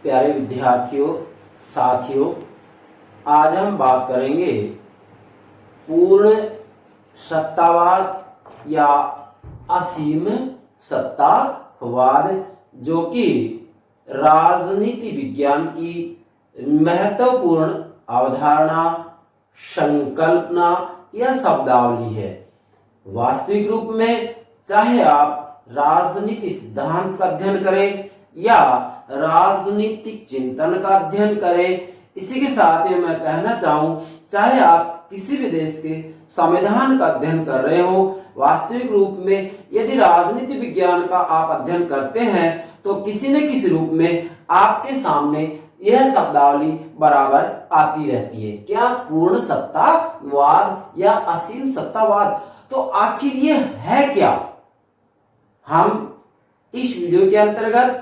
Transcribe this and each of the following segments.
प्यारे विद्यार्थियों, साथियों, आज हम बात करेंगे पूर्ण सत्तावाद या असीम सत्तावाद, जो कि राजनीति विज्ञान की महत्वपूर्ण अवधारणा, संकल्पना या शब्दावली है। वास्तविक रूप में चाहे आप राजनीति सिद्धांत का अध्ययन करें या राजनीतिक चिंतन का अध्ययन करें, इसी के साथ ही मैं कहना चाहूं, चाहे आप किसी भी देश के संविधान का अध्ययन कर रहे हो, वास्तविक रूप में यदि राजनीति विज्ञान का आप अध्ययन करते हैं तो किसी न किसी रूप में आपके सामने यह शब्दावली बराबर आती रहती है। क्या? पूर्ण सत्तावाद या असीम सत्तावाद। तो आखिर ये है क्या? हम इस वीडियो के अंतर्गत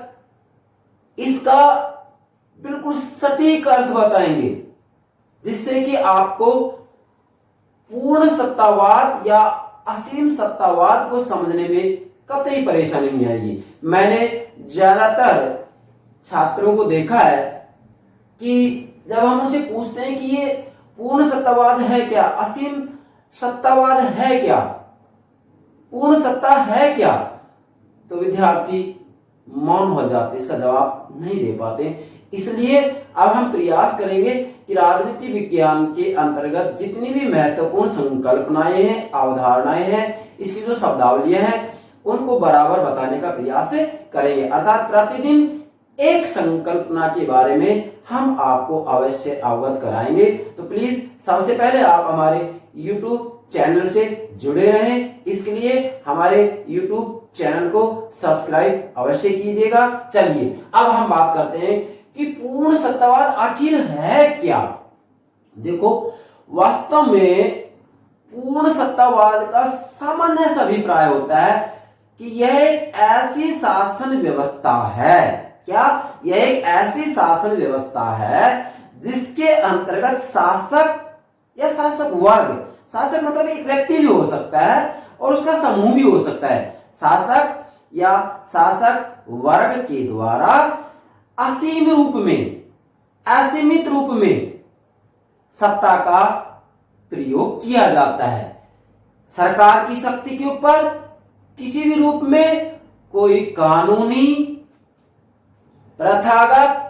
इसका बिल्कुल सटीक अर्थ बताएंगे, जिससे कि आपको पूर्ण सत्तावाद या असीम सत्तावाद को समझने में कतई परेशानी नहीं आएगी। मैंने ज्यादातर छात्रों को देखा है कि जब हम उनसे पूछते हैं कि ये पूर्ण सत्तावाद है क्या, असीम सत्तावाद है क्या, पूर्ण सत्ता है क्या, तो विद्यार्थी मौन हो जाते, इसका जवाब नहीं दे पाते। इसलिए अब हम प्रयास करेंगे कि राजनीति विज्ञान के अंतर्गत जितनी भी महत्वपूर्ण संकल्पनाएं हैं, अवधारणाएं हैं, इसकी जो शब्दावलियां हैं, उनको बराबर बताने का प्रयास करेंगे। अर्थात प्रतिदिन एक संकल्पना के बारे में हम आपको अवश्य अवगत कराएंगे। तो प्लीज सबसे पहले आप हमारे YouTube चैनल से जुड़े रहें, इसके लिए हमारे YouTube चैनल को सब्सक्राइब अवश्य कीजिएगा। चलिए अब हम बात करते हैं कि पूर्ण सत्तावाद आखिर है क्या। देखो, वास्तव में पूर्ण सत्तावाद का सामान्य सा अभिप्राय होता है कि यह एक ऐसी शासन व्यवस्था है। क्या? यह एक ऐसी शासन व्यवस्था है जिसके अंतर्गत शासक या शासक वर्ग, शासक मतलब एक व्यक्ति भी हो सकता है और उसका समूह भी हो सकता है, शासक या शासक वर्ग के द्वारा असीम रूप में, असीमित रूप में सत्ता का प्रयोग किया जाता है। सरकार की शक्ति के ऊपर किसी भी रूप में कोई कानूनी, प्रथागत,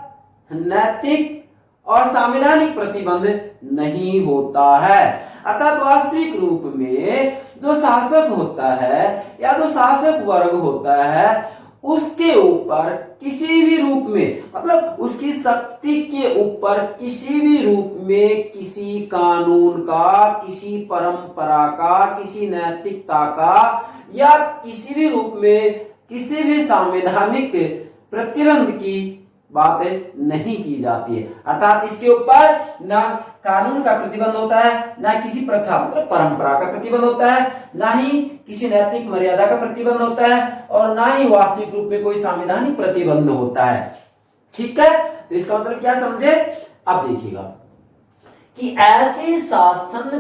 नैतिक और संवैधानिक प्रतिबंध नहीं होता है। अर्थात वास्तविक रूप में जो शासक होता है या जो शासक वर्ग होता है, उसके ऊपर किसी भी रूप में, मतलब उसकी शक्ति के ऊपर किसी भी रूप में किसी कानून का, किसी परंपरा का, किसी नैतिकता का या किसी भी रूप में किसी भी संवैधानिक प्रतिबंध की बात नहीं की जाती है। अर्थात इसके ऊपर ना कानून का प्रतिबंध होता है, ना किसी प्रथा मतलब परंपरा का प्रतिबंध होता है, ना ही किसी नैतिक मर्यादा का प्रतिबंध होता है और ना ही वास्तविक रूप में कोई संवैधानिक प्रतिबंध होता है। ठीक है, तो इसका मतलब क्या समझे? अब देखिएगा कि ऐसी शासन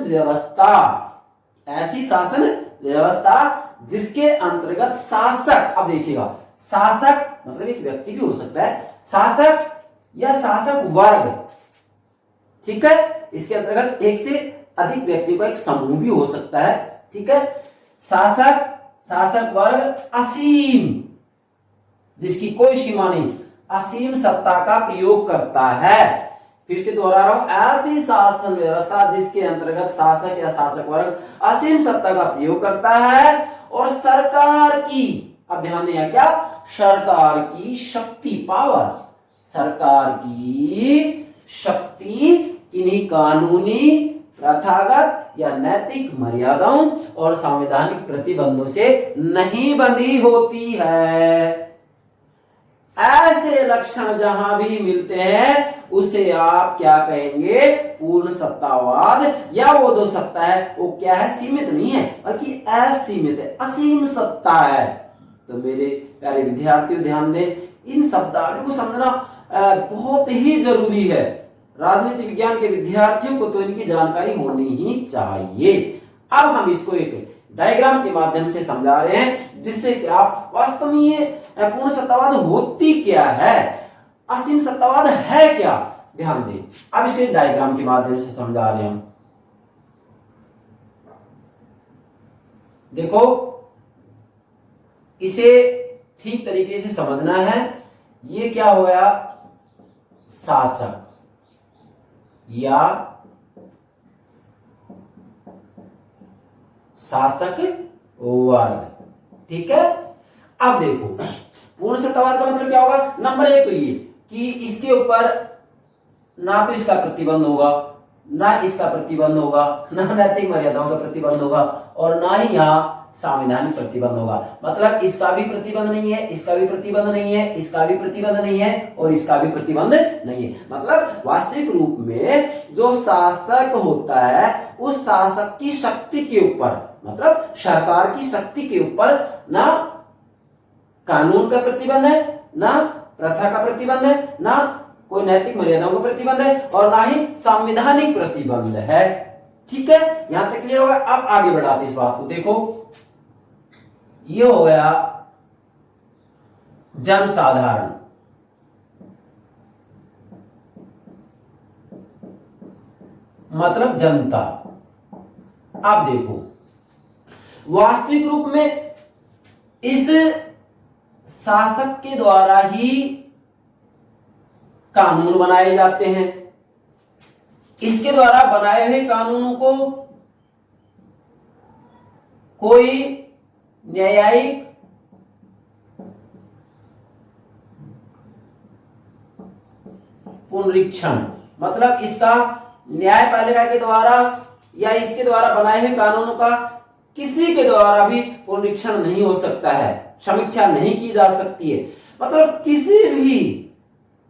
व्यवस्था जिसके अंतर्गत शासक, अब देखिएगा, शासक मतलब एक व्यक्ति भी हो सकता है, शासक या शासक वर्ग, ठीक है, इसके अंतर्गत एक से अधिक व्यक्ति का एक समूह भी हो सकता है। ठीक है, शासक वर्ग असीम, जिसकी कोई सीमा नहीं, असीम सत्ता का प्रयोग करता है। फिर से दोहरा रहा हूं, ऐसी शासन व्यवस्था जिसके अंतर्गत शासक या शासक वर्ग असीम सत्ता का प्रयोग करता है और सरकार की, अब ध्यान दें, क्या? सरकार की शक्ति, पावर, सरकार की शक्ति किन्हीं कानूनी, प्रथागत या नैतिक मर्यादाओं और संवैधानिक प्रतिबंधों से नहीं बंधी होती है। ऐसे लक्षण जहां भी मिलते हैं उसे आप क्या कहेंगे? पूर्ण सत्तावाद, या वो जो सत्ता है वो क्या है? सीमित नहीं है बल्कि असीमित है, असीम सत्ता है। तो मेरे प्यारे विद्यार्थियों ध्यान दें, इन शब्दावलियों को समझना बहुत ही जरूरी है। राजनीति विज्ञान के विद्यार्थियों को तो इनकी जानकारी होनी ही चाहिए। अब हम इसको एक डायग्राम के माध्यम से समझा रहे हैं, जिससे कि आप वास्तव में ये पूर्ण सत्तावाद होती क्या है। असीम सत्तावाद है क्या, ध्यान दें। अब इसको एक डायग्राम के माध्यम से समझा रहे हैं हम। देखो, इसे ठीक तरीके से समझना है। ये क्या हो गया, शासक या शासक वर्ग, ठीक है। अब देखो, पूर्ण सत्तावाद का मतलब क्या होगा। नंबर एक तो ये कि इसके ऊपर ना तो इसका प्रतिबंध होगा, ना इसका प्रतिबंध होगा, ना नैतिक मर्यादाओं का प्रतिबंध होगा, और ना ही यहाँ संवैधानिक प्रतिबंध होगा। मतलब इसका भी प्रतिबंध नहीं है, इसका भी प्रतिबंध नहीं है, इसका भी प्रतिबंध नहीं है, और इसका भी प्रतिबंध नहीं है। मतलब वास्तविक रूप में जो शासक होता है, उस शासक की शक्ति के ऊपर, मतलब सरकार की शक्ति के ऊपर ना कानून का प्रतिबंध है, ना प्रथा का प्रतिबंध है, ना कोई नैतिक मर्यादाओं का प्रतिबंध है, और ना ही संवैधानिक प्रतिबंध है। ठीक है, यहां तक क्लियर होगा। अब आगे बढ़ाते इस बात को। देखो, ये हो गया जनसाधारण, मतलब जनता। अब देखो, वास्तविक रूप में इस शासक के द्वारा ही कानून बनाए जाते हैं। इसके द्वारा बनाए हुए कानूनों को कोई न्यायिक पुनरीक्षण, मतलब इसका न्यायपालिका के द्वारा या इसके द्वारा बनाए हुए कानूनों का किसी के द्वारा भी पुनरीक्षण नहीं हो सकता है, समीक्षा नहीं की जा सकती है। मतलब किसी भी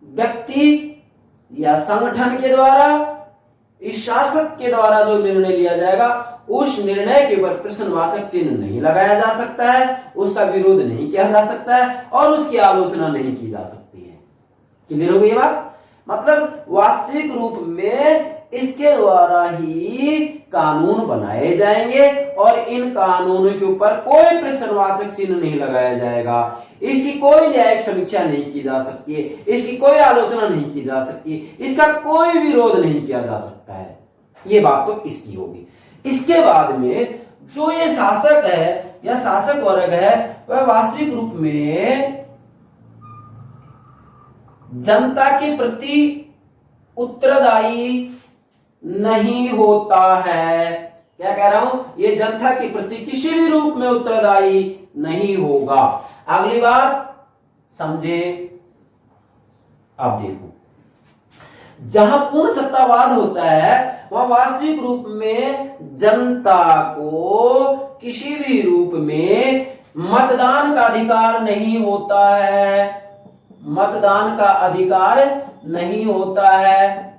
व्यक्ति या संगठन के द्वारा, इस शासक के द्वारा जो निर्णय लिया जाएगा, उस निर्णय के ऊपर प्रश्नवाचक चिन्ह नहीं लगाया जा सकता है, उसका विरोध नहीं किया जा सकता है, और उसकी आलोचना नहीं की जा सकती है। क्लियर हो गई ये बात। मतलब वास्तविक रूप में इसके द्वारा ही कानून बनाए जाएंगे, और इन कानूनों के ऊपर कोई प्रश्नवाचक चिन्ह नहीं लगाया जाएगा, इसकी कोई न्यायिक समीक्षा नहीं की जा सकती है, इसकी कोई आलोचना नहीं की जा सकती, इसका कोई विरोध नहीं किया जा सकता है। ये बात तो इसकी होगी। इसके बाद में जो ये शासक है या शासक वर्ग है, वह वास्तविक रूप में जनता के प्रति उत्तरदायी नहीं होता है। क्या कह रहा हूं, ये जनता के प्रति किसी भी रूप में उत्तरदायी नहीं होगा। अगली बात समझे। अब देखो, जहां पूर्ण सत्तावाद होता है, वहां वास्तविक रूप में जनता को किसी भी रूप में मतदान का अधिकार नहीं होता है, मतदान का अधिकार नहीं होता है,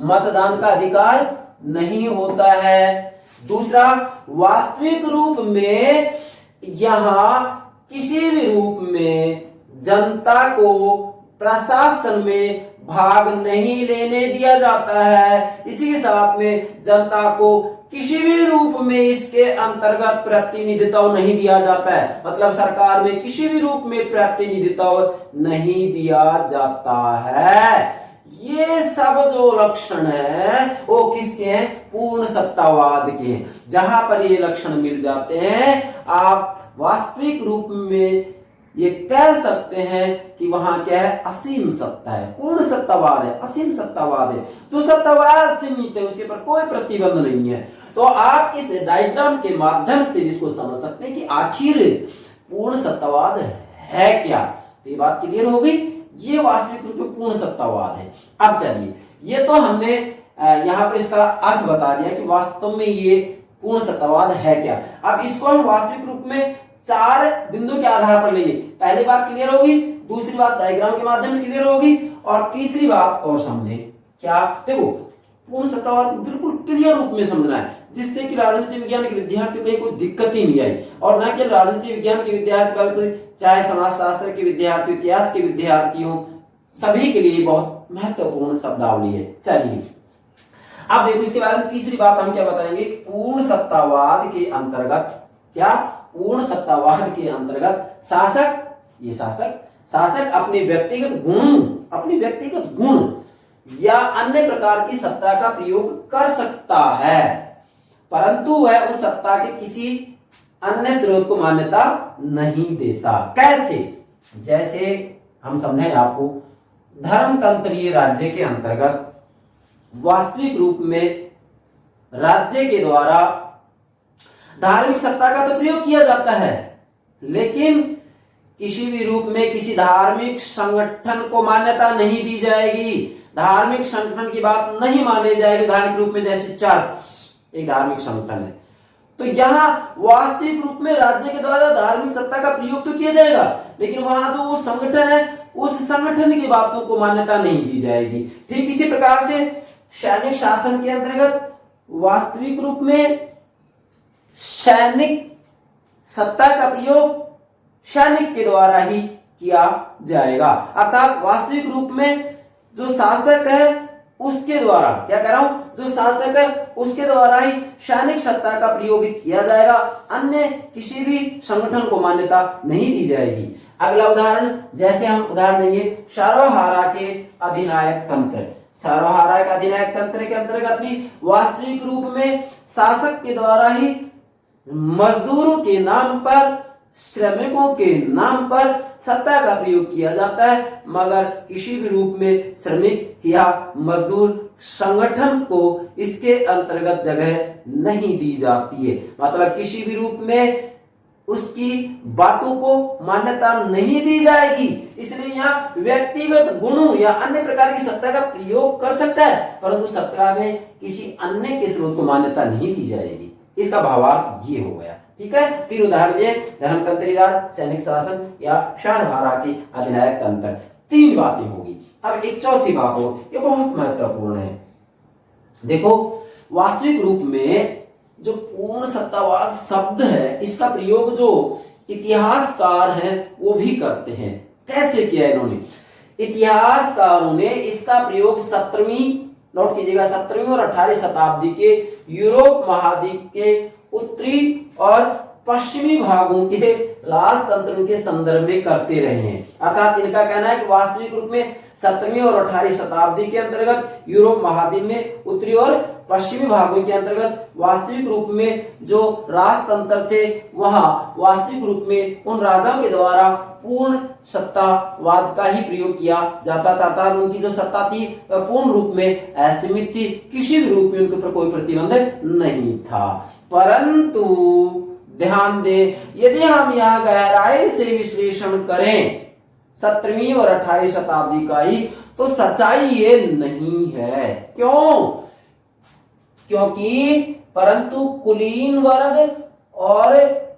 मतदान का अधिकार नहीं होता है। दूसरा, वास्तविक रूप में यहां किसी भी रूप में जनता को प्रशासन में भाग नहीं लेने दिया जाता है। इसी के साथ में जनता को किसी भी रूप में इसके अंतर्गत प्रतिनिधित्व नहीं दिया जाता है, मतलब सरकार में किसी भी रूप में प्रतिनिधित्व नहीं दिया जाता है। ये सब जो लक्षण है वो किसके हैं, पूर्ण सत्तावाद के हैं। जहां पर ये लक्षण मिल जाते हैं, आप वास्तविक रूप में ये कह सकते हैं कि वहां क्या है, असीम सत्ता है, पूर्ण सत्तावाद है, असीम सत्तावाद है। जो सत्तावाद सीमित है, उसके पर कोई प्रतिबंध नहीं है। तो आप इस डायग्राम के माध्यम से इसको समझ सकते हैं कि आखिर पूर्ण सत्तावाद है क्या। तो ये बात क्लियर हो गई, ये वास्तविक रूप में पूर्ण सत्तावाद है। अब चलिए, ये तो हमने यहां पर इसका अर्थ बता दिया कि वास्तव में ये पूर्ण सत्तावाद है क्या। अब इसको हम वास्तविक रूप में 4 बिंदु के आधार पर लेंगे। पहली बात क्लियर होगी, दूसरी बात डायग्राम के माध्यम से क्लियर होगी, और तीसरी बात और समझे क्या। देखो, पूर्ण सत्तावाद को बिल्कुल क्लियर रूप में समझना है, जिससे कि राजनीति विज्ञान के विद्यार्थियों को कोई दिक्कत ही नहीं आई। और ना केवल राजनीति विज्ञान के विद्यार्थी बल्कि चाहे समाजशास्त्र के विद्यार्थी, इतिहास के विद्यार्थियों, सभी के लिए बहुत महत्वपूर्ण शब्दावली है। चलिए अब देखो, इसके बाद में तीसरी बात हम क्या बताएंगे, पूर्ण सत्तावाद के अंतर्गत क्या, पूर्ण सत्तावाद के अंतर्गत शासक, ये शासक शासक अपने व्यक्तिगत गुण या अन्य प्रकार की सत्ता का प्रयोग कर सकता है, परंतु वह उस सत्ता के किसी अन्य स्रोत को मान्यता नहीं देता। कैसे? जैसे हम समझें आपको, धर्मतंत्रीय राज्य के अंतर्गत वास्तविक रूप में राज्य के द्वारा धार्मिक सत्ता का तो प्रयोग किया जाता है, लेकिन किसी भी रूप में किसी धार्मिक संगठन को मान्यता नहीं दी जाएगी, धार्मिक संगठन की बात नहीं मानी जाएगी धार्मिक रूप में। जैसे चर्च एक धार्मिक संगठन है, तो यहां वास्तविक रूप में राज्य के द्वारा धार्मिक सत्ता का प्रयोग तो किया जाएगा, लेकिन वहां जो वो संगठन है उस संगठन की बातों को मान्यता नहीं दी जाएगी। ठीक इसी प्रकार से सैनिक शासन के अंतर्गत वास्तविक रूप में सैनिक सत्ता का प्रयोग सैनिक के द्वारा ही किया जाएगा, अर्थात वास्तविक रूप में जो शासक है उसके द्वारा, क्या कह रहा हूं, जो शासक है उसके द्वारा ही सैनिक सत्ता का प्रयोग किया जाएगा, अन्य किसी भी संगठन को मान्यता नहीं दी जाएगी। अगला उदाहरण, जैसे हम उदाहरण देंगे सर्वहारा के अधिनायक तंत्र। सर्वहारा के अधिनायक तंत्र के अंतर्गत भी वास्तविक रूप में शासक के द्वारा ही मजदूरों के नाम पर, श्रमिकों के नाम पर सत्ता का प्रयोग किया जाता है, मगर किसी भी रूप में श्रमिक या मजदूर संगठन को इसके अंतर्गत जगह नहीं दी जाती है। मतलब किसी भी रूप में उसकी बातों को मान्यता नहीं दी जाएगी, इसलिए यहाँ व्यक्तिगत गुणों या अन्य प्रकार की सत्ता का प्रयोग कर सकता है, परंतु सत्ता में किसी अन्य के स्रोत को मान्यता नहीं दी जाएगी। इसका भावार्थ ये हो गया। ठीक है, तीन उदाहरण दिए, धर्मतंत्री राज, सैनिक शासन या सर्वहारा की अधिनायक तंत्र। तीन बातें होगी। अब एक चौथी बात हो, ये बहुत महत्वपूर्ण है। देखो, वास्तविक रूप में जो पूर्ण सत्तावाद शब्द है इसका प्रयोग जो इतिहासकार हैं वो भी करते हैं। कैसे किया इन्होंने? इतिहासकारों ने इसका प्रयोग 17वीं, नोट कीजिएगा, 17वीं और 18वीं शताब्दी के यूरोप महाद्वीप के उत्तरी और पश्चिमी भागों के राजतंत्र के संदर्भ में करते रहे हैं। अर्थात इनका कहना है कि वास्तविक रूप में 17वीं और 18वीं शताब्दी के अंतर्गत यूरोप महाद्वीप में उत्तरी और पश्चिमी भागों के अंतर्गत वास्तविक रूप में जो राजतंत्र थे वहां वास्तविक रूप में उन राजाओं के द्वारा पूर्ण सत्तावाद का ही प्रयोग किया जाता था, अर्थात उनकी जो सत्ता थी पूर्ण रूप में असीमित थी, किसी भी रूप में उनके ऊपर कोई प्रतिबंध नहीं था। परंतु ध्यान दें, यदि हम यहाँ गहराई से विश्लेषण करें 17वीं और 18वीं शताब्दी का ही, तो सच्चाई ये नहीं है। क्यों? क्योंकि परंतु कुलीन वर्ग और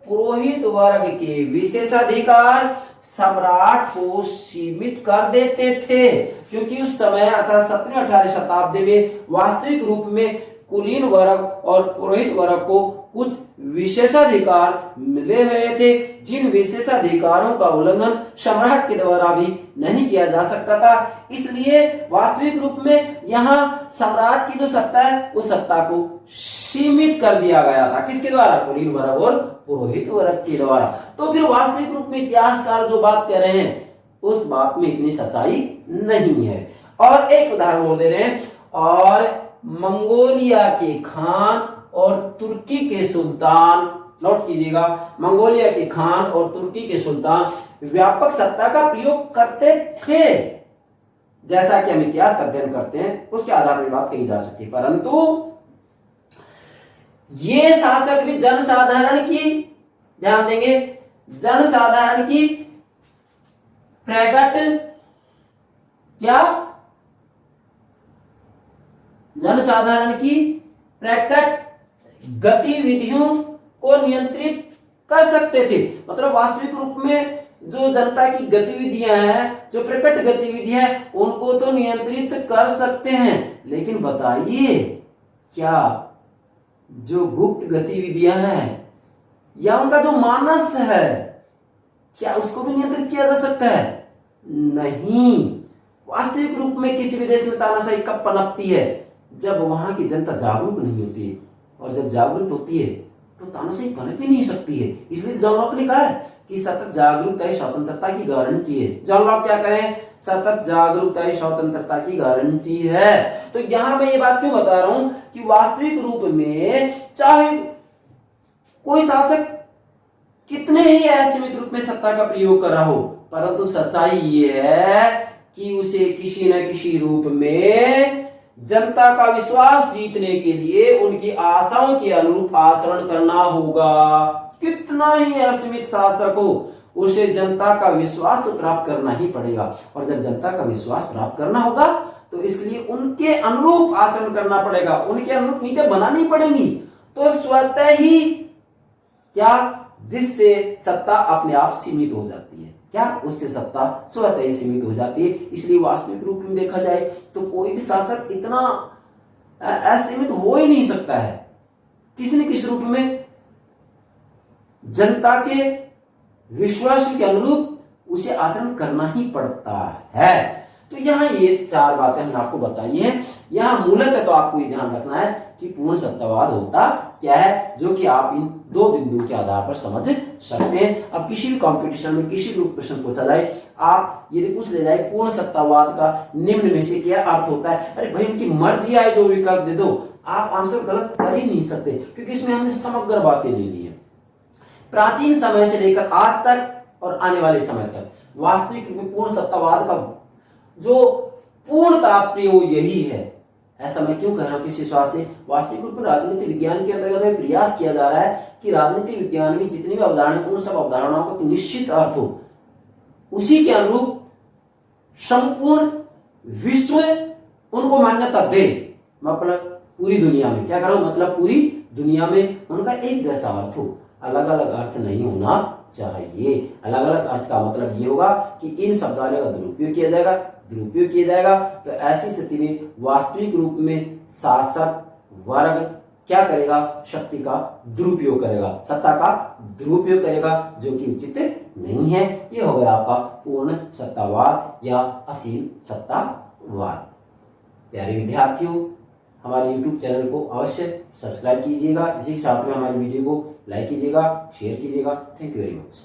पुरोहित वर्ग के विशेषाधिकार सम्राट को सीमित कर देते थे, क्योंकि उस समय अर्थात 17वीं 18वीं शताब्दी में वास्तविक रूप में कुलीन वर्ग और पुरोहित वर्ग को कुछ विशेषाधिकार मिले हुए थे, जिन विशेषाधिकारों का उल्लंघन सम्राट के द्वारा भी नहीं किया जा सकता था। इसलिए वास्तविक रूप में यहाँ सम्राट की जो सत्ता है उस सत्ता को सीमित कर दिया गया था। किसके द्वारा? कुलीन वर्ग और पुरोहित वर्ग के द्वारा। तो फिर वास्तविक रूप में इतिहासकार जो बात कह रहे हैं उस बात में इतनी सच्चाई नहीं है। और एक उदाहरण और दे रहे हैं, और मंगोलिया के खान और तुर्की के सुल्तान, नोट कीजिएगा, मंगोलिया के खान और तुर्की के सुल्तान व्यापक सत्ता का प्रयोग करते थे। जैसा कि हम इतिहास का अध्ययन करते हैं उसके आधार पर बात कही जा सकती है, परंतु ये शासक भी जनसाधारण की, ध्यान देंगे, जनसाधारण की प्रकट, क्या, जनसाधारण की प्रकट गतिविधियों को नियंत्रित कर सकते थे। मतलब वास्तविक रूप में जो जनता की गतिविधियां हैं, जो प्रकट गतिविधियां हैं, उनको तो नियंत्रित कर सकते हैं, लेकिन बताइए क्या जो गुप्त गतिविधियां हैं या उनका जो मानस है क्या उसको भी नियंत्रित किया जा सकता है? नहीं। वास्तविक रूप में किसी भी देश में तानाशाही कब पनपती है? जब वहां की जनता जागरूक नहीं होती है, और जब जागरूक होती है तो तानाशाही पनप ही नहीं सकती है। इसलिए जॉन लॉक ने कहा है कि सतत जागरूकता ही स्वतंत्रता की गारंटी है। जॉन लॉक क्या करें, सतत जागरूकता ही स्वतंत्रता की गारंटी है। तो यहां मैं ये बात क्यों बता रहा हूं कि वास्तविक रूप में चाहे कोई शासक कितने ही असीमित रूप में सत्ता का प्रयोग कर रहा हो, परंतु सच्चाई ये है कि उसे किसी न किसी रूप में जनता का विश्वास जीतने के लिए उनकी आशाओं के अनुरूप आचरण करना होगा। कितना ही असीमित शासक हो, उसे जनता का विश्वास तो प्राप्त करना ही पड़ेगा। और जब जनता का विश्वास प्राप्त करना होगा तो इसके लिए उनके अनुरूप आचरण करना पड़ेगा, उनके अनुरूप नीतियां बनानी पड़ेंगी। तो स्वतः ही क्या, जिससे सत्ता अपने आप सीमित हो जाती है। क्या, उससे सत्ता स्वतः ही सीमित हो जाती है। इसलिए वास्तविक रूप में देखा जाए तो कोई भी शासक इतना असीमित हो ही नहीं सकता है। किसी न किसी रूप में जनता के विश्वास के अनुरूप उसे आचरण करना ही पड़ता है। तो यहां ये चार बातें हमने आपको बताई हैं। यहां मूलतः तो आपको ये ध्यान रखना है कि पूर्ण सत्तावाद होता क्या है, जो कि आप इन दो बिंदु के आधार पर समझ सकते हैं। अब किसी भी कंपटीशन में किसी भी प्रश्न पूछा जाए, आप यदि पूछ ले जाए पूर्ण सत्तावाद का निम्न में से क्या अर्थ होता है, अरे भाई उनकी मर्जी आए जो विकल्प दे दो, आप आंसर गलत कर ही नहीं सकते, क्योंकि इसमें हमने समग्र बातें ले ली है। प्राचीन समय से लेकर आज तक और आने वाले समय तक वास्तविक रूप में पूर्ण सत्तावाद का जो पूर्ण तात्पर्य वो यही है। ऐसा मैं क्यों कह रहा हूं किस विश्वास से, वास्तविक रूप में राजनीति विज्ञान के अंतर्गत में प्रयास किया जा रहा है कि राजनीति विज्ञान में जितनी भी अवधारणा, उन सब अवधारणाओं का निश्चित अर्थ हो, उसी के अनुरूप संपूर्ण विश्व उनको मान्यता दे। मतलब पूरी दुनिया में, क्या कर रहा हूं, मतलब पूरी दुनिया में उनका एक जैसा अर्थ हो, अलग अलग अर्थ नहीं होना चाहिए। अलग अलग अर्थ का मतलब ये होगा कि इन शब्दावलियों का दुरुपयोग किया जाएगा। तो ऐसी स्थिति में वास्तविक रूप में शासक वर्ग क्या करेगा, शक्ति का दुरुपयोग करेगा, सत्ता का दुरुपयोग करेगा, जो कि उचित नहीं है। ये हो गया आपका पूर्ण सत्तावाद या असीम सत्तावाद। प्यारे विद्यार्थियों, हमारे YouTube चैनल को अवश्य सब्सक्राइब कीजिएगा। इसी के साथ में हमारी वीडियो को लाइक कीजिएगा, शेयर कीजिएगा। Thank you very much.